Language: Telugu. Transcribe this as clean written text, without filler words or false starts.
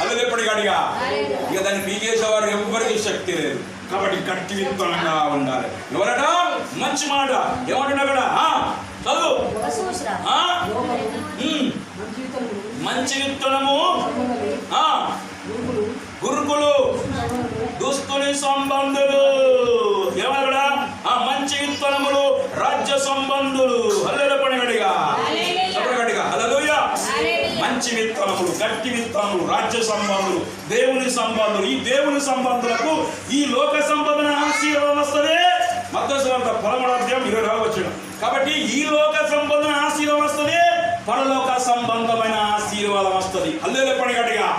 అదే పడిగాడిగా. ఇక దాన్ని పీకేసేవారు ఎవరికి శక్తి లేదు. కాబట్టి గట్టి విత్తనంగా ఉండాలి. ఎవరట? మంచి మాట. ఏమంటున్నా కూడా చదువు. మంచి విత్తనము గురుకులు దుస్తుని సంబంధులు. ఏమన్నా మంచి విత్తనములు రాజ్య సంబంధులు. హల్లెలూయా పడిగడిగా చెప్పగడిగా. హల్లెలూయా. మంచి విత్తనములు, గట్టి విత్తనములు, రాజ్య సంబంధులు, దేవుని సంబంధులు. ఈ దేవుని సంబంధులకు ఈ లోక సంబంధన ఆశీర్వాదం వస్తుంది. మత్తయి సువార్త 13వ అధ్యాయం 24వ వచనం. కాబట్టి ఈ లోక సంబంధన ఆశీర్వాదం వస్తుంది, పరలోక సంబంధమైన ఆశీర్వాదం వస్తుంది. హల్లెలూయా పడిగడిగా.